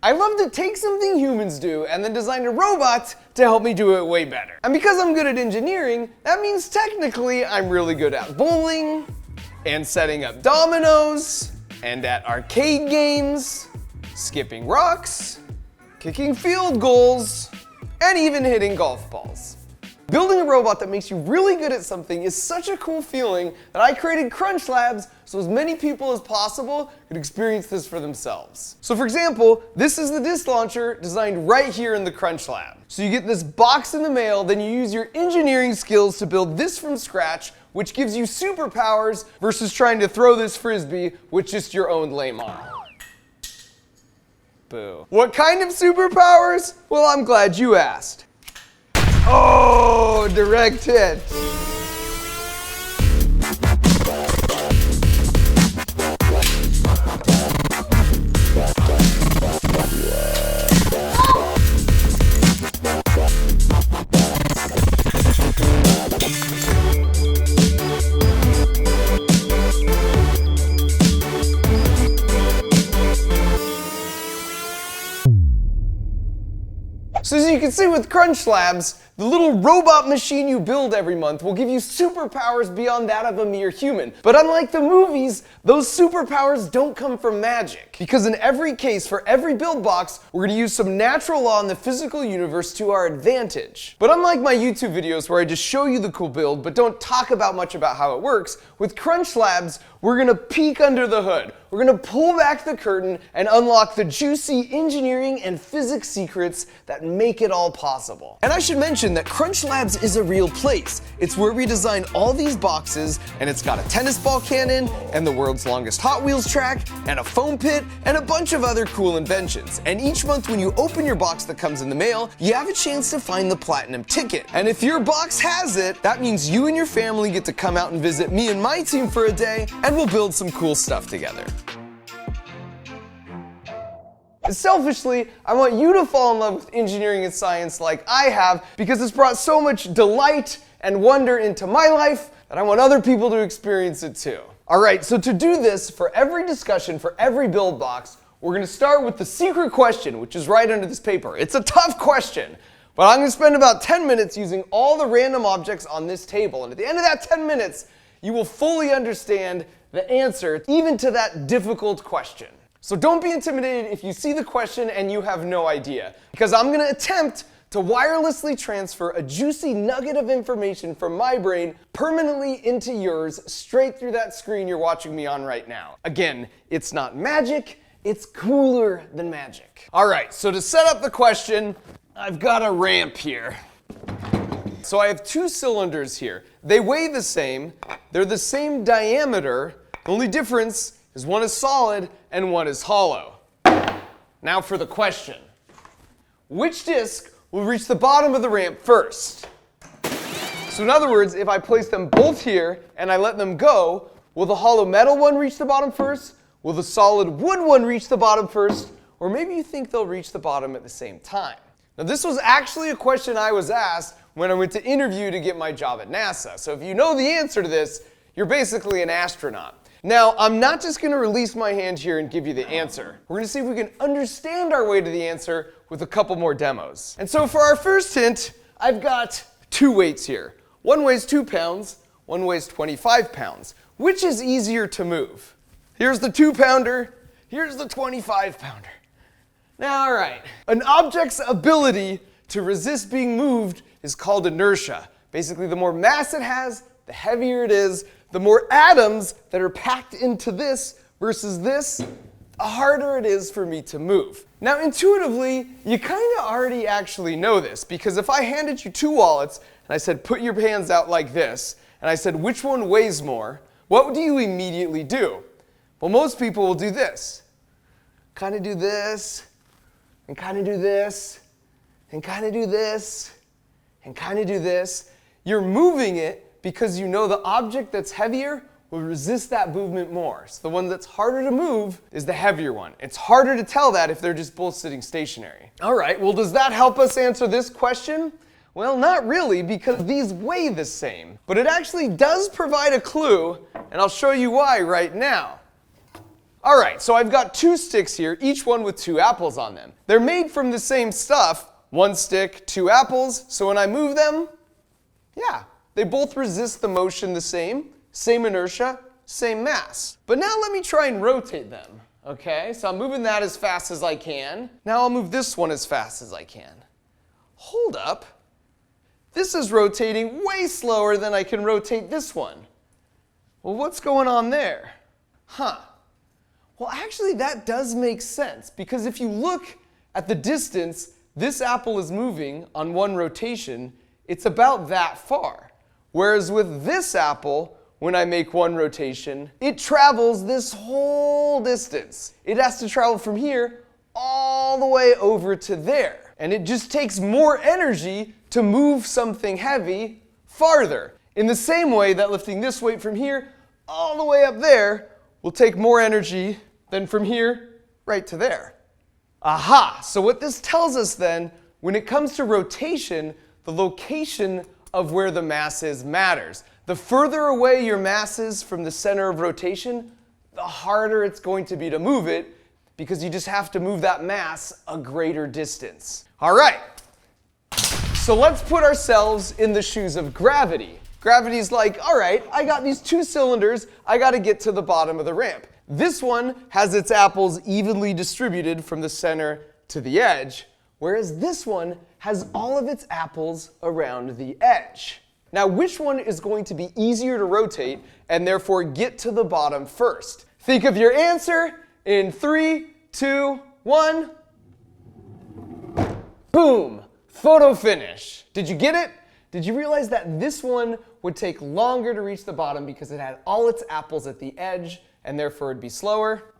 I love to take something humans do and then design a robot to help me do it way better. And because I'm good at engineering, that means technically I'm really good at bowling, and setting up dominoes, and at arcade games, skipping rocks, kicking field goals, and even hitting golf balls. Building a robot that makes you really good at something is such a cool feeling that I created Crunch Labs so as many people as possible could experience this for themselves. So for example, this is the disc launcher designed right here in the Crunch Lab. So you get this box in the mail, then you use your engineering skills to build this from scratch, which gives you superpowers versus trying to throw this frisbee with just your own lame arm. Boo. What kind of superpowers? Well, I'm glad you asked. Oh, direct hit. So as you can see with Crunch Labs, the little robot machine you build every month will give you superpowers beyond that of a mere human. But unlike the movies, those superpowers don't come from magic. Because in every case, for every build box, we're going to use some natural law in the physical universe to our advantage. But unlike my YouTube videos where I just show you the cool build but don't talk about much about how it works, with Crunch Labs, we're going to peek under the hood. We're going to pull back the curtain and unlock the juicy engineering and physics secrets that make it all possible. And I should mention that Crunch Labs is a real place. It's where we design all these boxes, and it's got a tennis ball cannon, and the world's longest Hot Wheels track, and a foam pit, and a bunch of other cool inventions. And each month when you open your box that comes in the mail, you have a chance to find the platinum ticket. And if your box has it, that means you and your family get to come out and visit me and my team for a day, and we'll build some cool stuff together. Selfishly, I want you to fall in love with engineering and science like I have because it's brought so much delight and wonder into my life that I want other people to experience it too. Alright, so to do this, for every discussion, for every build box, we're going to start with the secret question, which is right under this paper. It's a tough question, but I'm going to spend about 10 minutes using all the random objects on this table, and at the end of that 10 minutes, you will fully understand the answer even to that difficult question. So don't be intimidated if you see the question and you have no idea, because I'm going to attempt to wirelessly transfer a juicy nugget of information from my brain permanently into yours straight through that screen you're watching me on right now. Again, it's not magic, it's cooler than magic. Alright, so to set up the question, I've got a ramp here. So I have two cylinders here. They weigh the same, they're the same diameter, the only difference is one is solid and one is hollow. Now for the question. Which disc will reach the bottom of the ramp first? So in other words, if I place them both here and I let them go, will the hollow metal one reach the bottom first? Will the solid wood one reach the bottom first? Or maybe you think they'll reach the bottom at the same time. Now this was actually a question I was asked when I went to interview to get my job at NASA. So if you know the answer to this, you're basically an astronaut. Now, I'm not just going to release my hand here and give you the answer. We're going to see if we can understand our way to the answer with a couple more demos. And so for our first hint, I've got two weights here. One weighs 2 pounds, one weighs 25 pounds. Which is easier to move? Here's the 2-pounder, here's the 25-pounder. Now, all right, an object's ability to resist being moved is called inertia. Basically, the more mass it has, the heavier it is, the more atoms that are packed into this versus this, the harder it is for me to move. Now intuitively, you kind of already actually know this, because if I handed you two wallets and I said put your hands out like this, and I said which one weighs more, what do you immediately do? Well, most people will do this. Kind of do this, and kind of do this, and kind of do this, and kind of do this. You're moving it because you know the object that's heavier will resist that movement more. So the one that's harder to move is the heavier one. It's harder to tell that if they're just both sitting stationary. All right, well, does that help us answer this question? Well, not really, because these weigh the same. But it actually does provide a clue, and I'll show you why right now. All right, so I've got two sticks here, each one with two apples on them. They're made from the same stuff, one stick, two apples, so when I move them, yeah, they both resist the motion the same inertia, same mass. But now let me try and rotate them, okay? So I'm moving that as fast as I can. Now I'll move this one as fast as I can. Hold up. This is rotating way slower than I can rotate this one. Well, what's going on there? Huh. Well, actually, that does make sense, because if you look at the distance this apple is moving on one rotation, it's about that far. Whereas with this apple, when I make one rotation, it travels this whole distance. It has to travel from here all the way over to there. And it just takes more energy to move something heavy farther. In the same way that lifting this weight from here all the way up there will take more energy than from here right to there. Aha! So what this tells us then, when it comes to rotation, the location of where the mass is matters. The further away your mass is from the center of rotation, the harder it's going to be to move it, because you just have to move that mass a greater distance. All right, so let's put ourselves in the shoes of gravity. Gravity's like, all right, I got these two cylinders, I got to get to the bottom of the ramp. This one has its apples evenly distributed from the center to the edge, whereas this one has all of its apples around the edge. Now, which one is going to be easier to rotate and therefore get to the bottom first? Think of your answer in 3, 2, 1. Boom! Photo finish. Did you get it? Did you realize that this one would take longer to reach the bottom because it had all its apples at the edge, and therefore it'd be slower?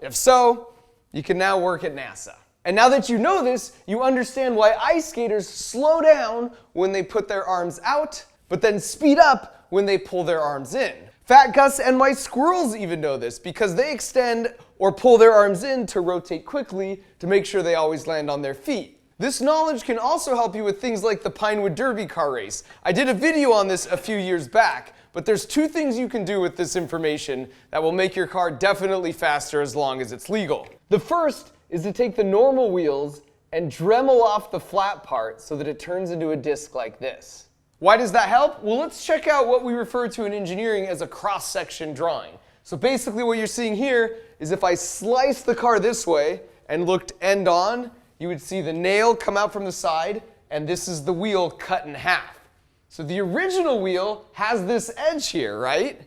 If so, you can now work at NASA. And now that you know this, you understand why ice skaters slow down when they put their arms out, but then speed up when they pull their arms in. Fat Gus and my squirrels even know this, because they extend or pull their arms in to rotate quickly to make sure they always land on their feet. This knowledge can also help you with things like the Pinewood Derby car race. I did a video on this a few years back, but there's two things you can do with this information that will make your car definitely faster as long as it's legal. The first is to take the normal wheels and Dremel off the flat part so that it turns into a disc like this. Why does that help? Well, let's check out what we refer to in engineering as a cross-section drawing. So basically what you're seeing here is if I slice the car this way and looked end on, you would see the nail come out from the side, and this is the wheel cut in half. So the original wheel has this edge here, right?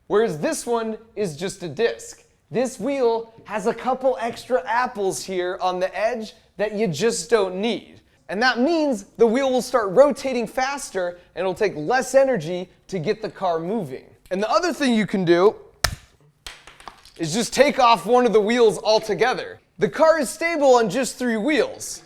Whereas this one is just a disc. This wheel has a couple extra apples here on the edge that you just don't need. And that means the wheel will start rotating faster and it'll take less energy to get the car moving. And the other thing you can do is just take off one of the wheels altogether. The car is stable on just 3 wheels.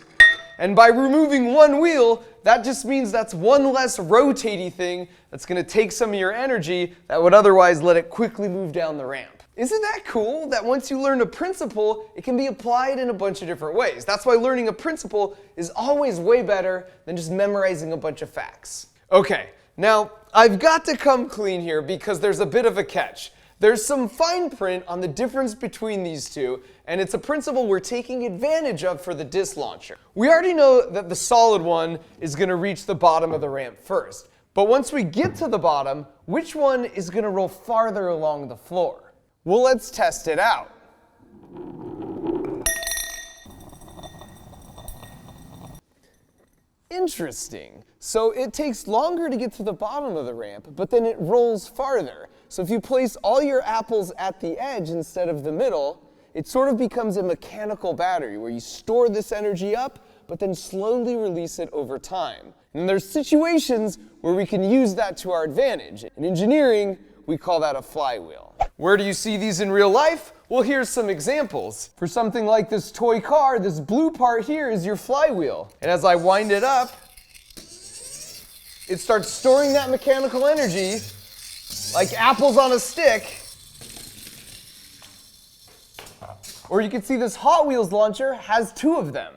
And by removing one wheel, that just means that's one less rotaty thing that's going to take some of your energy that would otherwise let it quickly move down the ramp. Isn't that cool that once you learn a principle, it can be applied in a bunch of different ways? That's why learning a principle is always way better than just memorizing a bunch of facts. Okay, now I've got to come clean here because there's a bit of a catch. There's some fine print on the difference between these two, and it's a principle we're taking advantage of for the disc launcher. We already know that the solid one is going to reach the bottom of the ramp first, but once we get to the bottom, which one is going to roll farther along the floor? Well, let's test it out. Interesting. So it takes longer to get to the bottom of the ramp, but then it rolls farther. So if you place all your apples at the edge instead of the middle, it sort of becomes a mechanical battery where you store this energy up, but then slowly release it over time. And there's situations where we can use that to our advantage. In engineering, we call that a flywheel. Where do you see these in real life? Well, here's some examples. For something like this toy car, this blue part here is your flywheel. And as I wind it up, it starts storing that mechanical energy like apples on a stick. Or you can see this Hot Wheels launcher has 2 of them.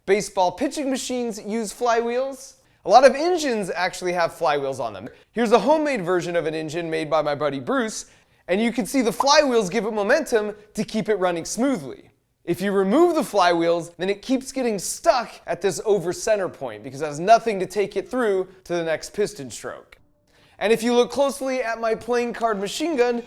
Baseball pitching machines use flywheels. A lot of engines actually have flywheels on them. Here's a homemade version of an engine made by my buddy Bruce, and you can see the flywheels give it momentum to keep it running smoothly. If you remove the flywheels, then it keeps getting stuck at this over center point because it has nothing to take it through to the next piston stroke. And if you look closely at my playing card machine gun,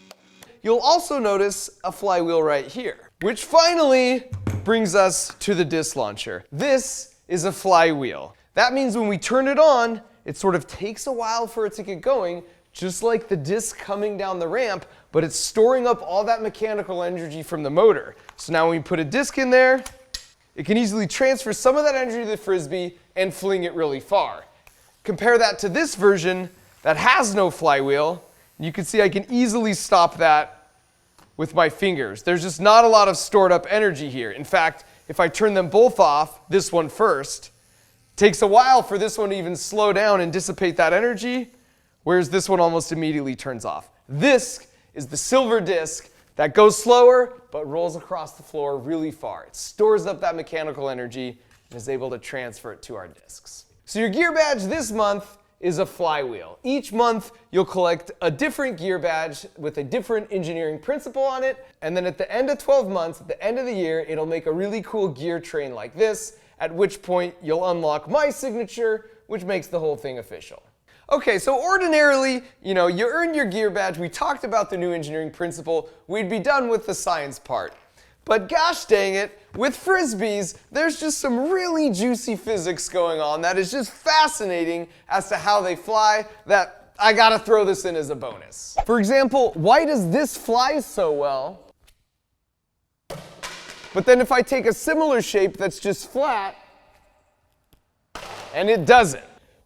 you'll also notice a flywheel right here, which finally brings us to the disc launcher. This is a flywheel. That means when we turn it on, it sort of takes a while for it to get going, just like the disc coming down the ramp, but it's storing up all that mechanical energy from the motor. So now when we put a disc in there, it can easily transfer some of that energy to the Frisbee and fling it really far. Compare that to this version that has no flywheel. You can see I can easily stop that with my fingers. There's just not a lot of stored up energy here. In fact, if I turn them both off, this one first, it takes a while for this one to even slow down and dissipate that energy, whereas this one almost immediately turns off. This is the silver disc that goes slower but rolls across the floor really far. It stores up that mechanical energy and is able to transfer it to our discs. So your gear badge this month is a flywheel. Each month you'll collect a different gear badge with a different engineering principle on it, and then at the end of 12 months, at the end of the year, it'll make a really cool gear train like this, at which point you'll unlock my signature, which makes the whole thing official. Okay, so ordinarily, you earn your gear badge. We talked about the new engineering principle. We'd be done with the science part. But gosh dang it, with Frisbees, there's just some really juicy physics going on that is just fascinating as to how they fly that I gotta throw this in as a bonus. For example, why does this fly so well? But then if I take a similar shape that's just flat, and it doesn't.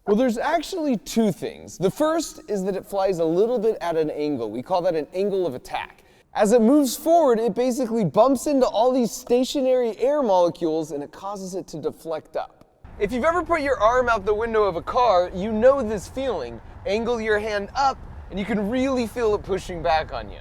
Well, there's actually two things. The first is that it flies a little bit at an angle. We call that an angle of attack. As it moves forward, it basically bumps into all these stationary air molecules and it causes it to deflect up. If you've ever put your arm out the window of a car, you know this feeling. Angle your hand up and you can really feel it pushing back on you.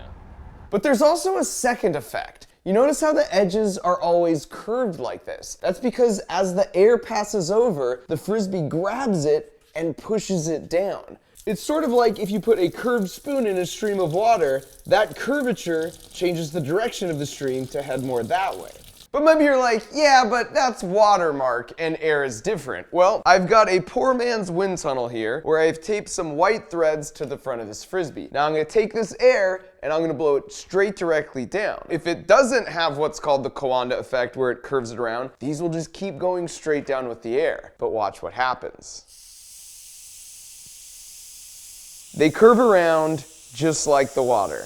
But there's also a second effect. You notice how the edges are always curved like this. That's because as the air passes over, the Frisbee grabs it and pushes it down. It's sort of like if you put a curved spoon in a stream of water, that curvature changes the direction of the stream to head more that way. But maybe you're like, yeah, but that's watermark and air is different. Well, I've got a poor man's wind tunnel here where I've taped some white threads to the front of this Frisbee. Now I'm gonna take this air and I'm gonna blow it straight directly down. If it doesn't have what's called the Coanda effect where it curves it around, these will just keep going straight down with the air. But watch what happens. They curve around just like the water.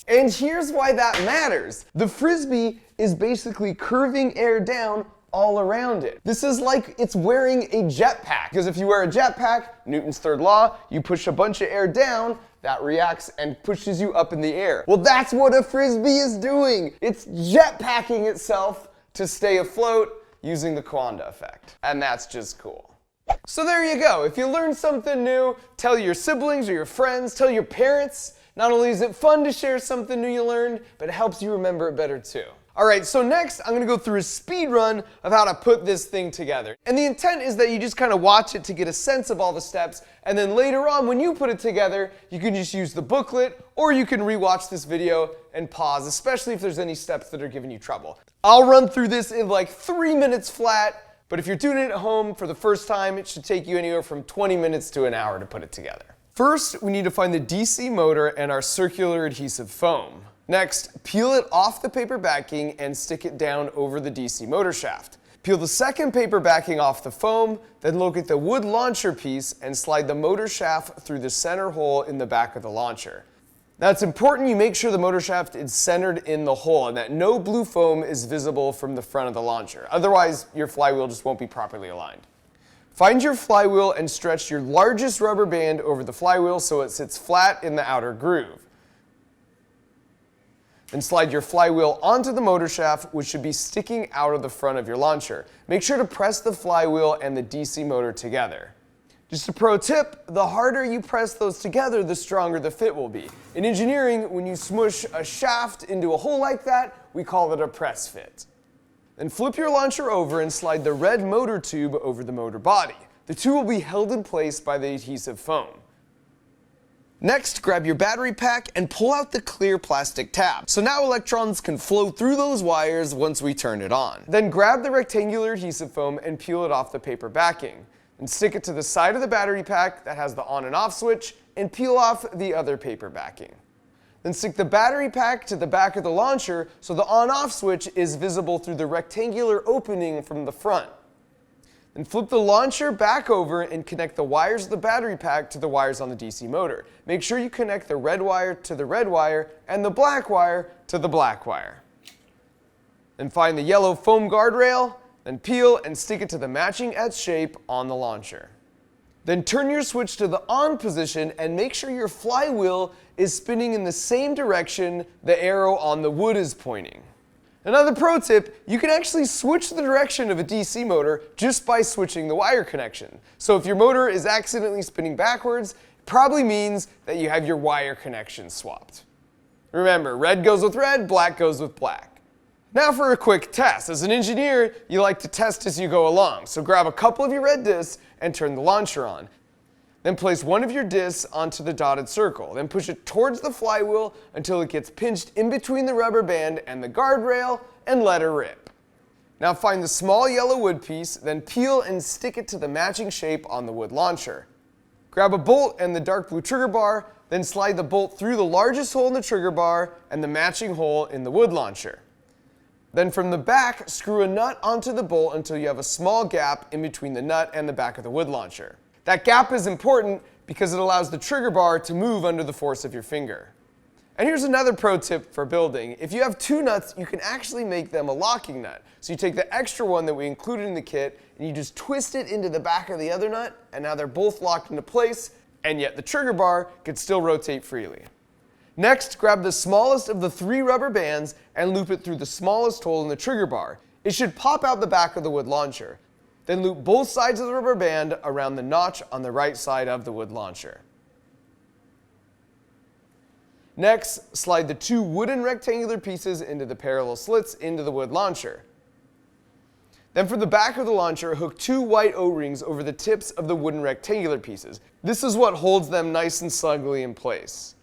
And here's why that matters. The Frisbee is basically curving air down all around it. This is like it's wearing a jetpack. Because if you wear a jetpack, Newton's third law, you push a bunch of air down, that reacts and pushes you up in the air. Well, that's what a Frisbee is doing. It's jetpacking itself to stay afloat using the Coanda effect. And that's just cool. So there you go. If you learned something new, tell your siblings or your friends, tell your parents. Not only is it fun to share something new you learned, but it helps you remember it better too. Alright, so next I'm going to go through a speed run of how to put this thing together. And the intent is that you just kind of watch it to get a sense of all the steps, and then later on when you put it together, you can just use the booklet, or you can rewatch this video and pause, especially if there's any steps that are giving you trouble. I'll run through this in like 3 minutes flat, but if you're doing it at home for the first time, it should take you anywhere from 20 minutes to an hour to put it together. First, we need to find the DC motor and our circular adhesive foam. Next, peel it off the paper backing and stick it down over the DC motor shaft. Peel the second paper backing off the foam, then locate the wood launcher piece and slide the motor shaft through the center hole in the back of the launcher. Now it's important you make sure the motor shaft is centered in the hole and that no blue foam is visible from the front of the launcher. Otherwise, your flywheel just won't be properly aligned. Find your flywheel and stretch your largest rubber band over the flywheel so it sits flat in the outer groove. Then slide your flywheel onto the motor shaft, which should be sticking out of the front of your launcher. Make sure to press the flywheel and the DC motor together. Just a pro tip, the harder you press those together, the stronger the fit will be. In engineering, when you smush a shaft into a hole like that, we call it a press fit. Then flip your launcher over and slide the red motor tube over the motor body. The two will be held in place by the adhesive foam. Next, grab your battery pack and pull out the clear plastic tab. So now electrons can flow through those wires once we turn it on. Then grab the rectangular adhesive foam and peel it off the paper backing. And stick it to the side of the battery pack that has the on and off switch and peel off the other paper backing. Then stick the battery pack to the back of the launcher so the on-off switch is visible through the rectangular opening from the front. Then flip the launcher back over and connect the wires of the battery pack to the wires on the DC motor. Make sure you connect the red wire to the red wire and the black wire to the black wire. Then find the yellow foam guardrail, then peel and stick it to the matching etched shape on the launcher. Then turn your switch to the on position and make sure your flywheel is spinning in the same direction the arrow on the wood is pointing. Another pro tip, you can actually switch the direction of a DC motor just by switching the wire connection. So if your motor is accidentally spinning backwards, it probably means that you have your wire connection swapped. Remember, red goes with red, black goes with black. Now for a quick test. As an engineer, you like to test as you go along. So grab a couple of your red discs and turn the launcher on. Then place one of your discs onto the dotted circle. Then push it towards the flywheel until it gets pinched in between the rubber band and the guardrail and let her rip. Now find the small yellow wood piece, then peel and stick it to the matching shape on the wood launcher. Grab a bolt and the dark blue trigger bar, then slide the bolt through the largest hole in the trigger bar and the matching hole in the wood launcher. Then from the back, screw a nut onto the bolt until you have a small gap in between the nut and the back of the wood launcher. That gap is important because it allows the trigger bar to move under the force of your finger. And here's another pro tip for building. If you have two nuts, you can actually make them a locking nut. So you take the extra one that we included in the kit and you just twist it into the back of the other nut, and now they're both locked into place, and yet the trigger bar can still rotate freely. Next, grab the smallest of the three rubber bands and loop it through the smallest hole in the trigger bar. It should pop out the back of the wood launcher. Then loop both sides of the rubber band around the notch on the right side of the wood launcher. Next, slide the two wooden rectangular pieces into the parallel slits into the wood launcher. Then for the back of the launcher, hook two white O-rings over the tips of the wooden rectangular pieces. This is what holds them nice and snugly in place.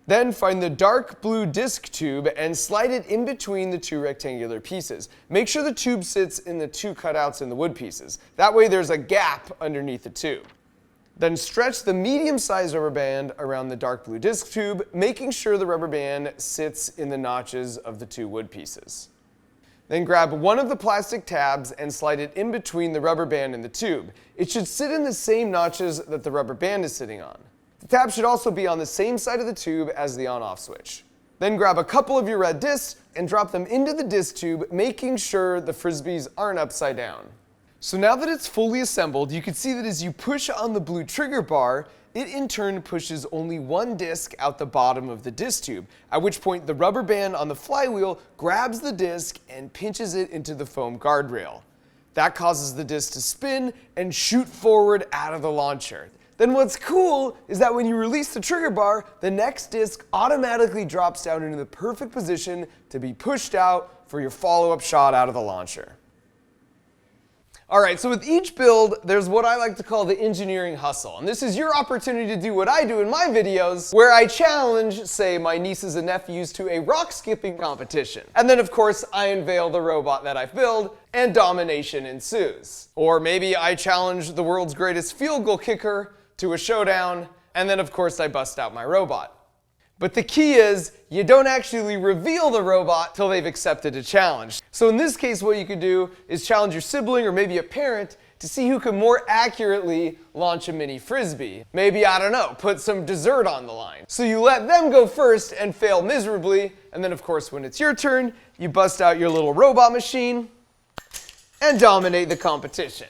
Then find the dark blue disc tube and slide it in between the two rectangular pieces. Make sure the tube sits in the two cutouts in the wood pieces. That way there's a gap underneath the tube. Then stretch the medium-sized rubber band around the dark blue disc tube, making sure the rubber band sits in the notches of the two wood pieces. Then grab one of the plastic tabs and slide it in between the rubber band and the tube. It should sit in the same notches that the rubber band is sitting on. The tab should also be on the same side of the tube as the on-off switch. Then grab a couple of your red discs and drop them into the disc tube, making sure the frisbees aren't upside down. So now that it's fully assembled, you can see that as you push on the blue trigger bar, it in turn pushes only one disc out the bottom of the disc tube, at which point the rubber band on the flywheel grabs the disc and pinches it into the foam guardrail. That causes the disc to spin and shoot forward out of the launcher. Then what's cool is that when you release the trigger bar, the next disc automatically drops down into the perfect position to be pushed out for your follow-up shot out of the launcher. Alright, so with each build, there's what I like to call the engineering hustle. And this is your opportunity to do what I do in my videos, where I challenge, say, my nieces and nephews to a rock skipping competition. And then, of course, I unveil the robot that I've built, and domination ensues. Or maybe I challenge the world's greatest field goal kicker to a showdown, and then, of course, I bust out my robot. But the key is, you don't actually reveal the robot till they've accepted a challenge. So in this case, what you could do is challenge your sibling or maybe a parent to see who can more accurately launch a mini frisbee. Maybe, I don't know, put some dessert on the line. So you let them go first and fail miserably, and then of course when it's your turn, you bust out your little robot machine and dominate the competition.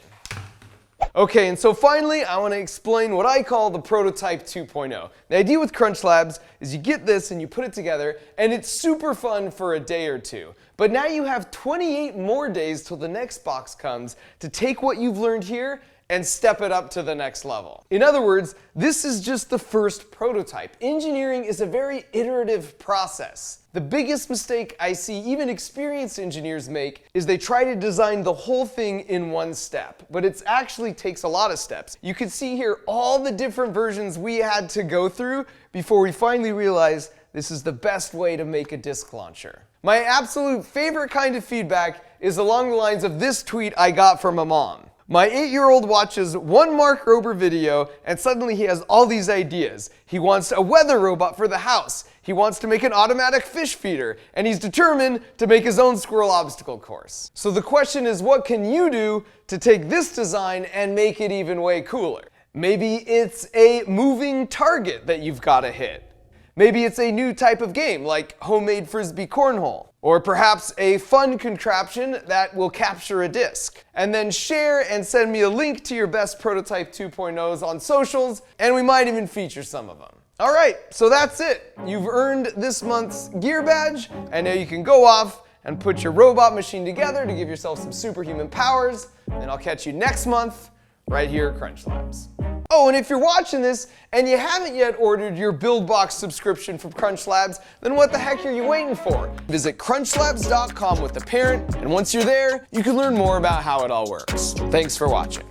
Okay, and so finally, I want to explain what I call the Prototype 2.0. The idea with Crunch Labs is you get this and you put it together, and it's super fun for a day or two. But now you have 28 more days till the next box comes to take what you've learned here and step it up to the next level. In other words, this is just the first prototype. Engineering is a very iterative process. The biggest mistake I see even experienced engineers make is they try to design the whole thing in one step, but it actually takes a lot of steps. You can see here all the different versions we had to go through before we finally realized this is the best way to make a disk launcher. My absolute favorite kind of feedback is along the lines of this tweet I got from a mom. My 8-year-old watches one Mark Rober video and suddenly he has all these ideas. He wants a weather robot for the house. He wants to make an automatic fish feeder, and he's determined to make his own squirrel obstacle course. So the question is, what can you do to take this design and make it even way cooler? Maybe it's a moving target that you've got to hit. Maybe it's a new type of game like homemade frisbee cornhole. Or perhaps a fun contraption that will capture a disk. And then share and send me a link to your best prototype 2.0s on socials, and we might even feature some of them. All right, so that's it. You've earned this month's gear badge, and now you can go off and put your robot machine together to give yourself some superhuman powers, and I'll catch you next month right here at Crunch Labs. Oh, and if you're watching this and you haven't yet ordered your Build Box subscription from Crunch Labs, then what the heck are you waiting for? Visit crunchlabs.com with the parent, and once you're there, you can learn more about how it all works. Thanks for watching.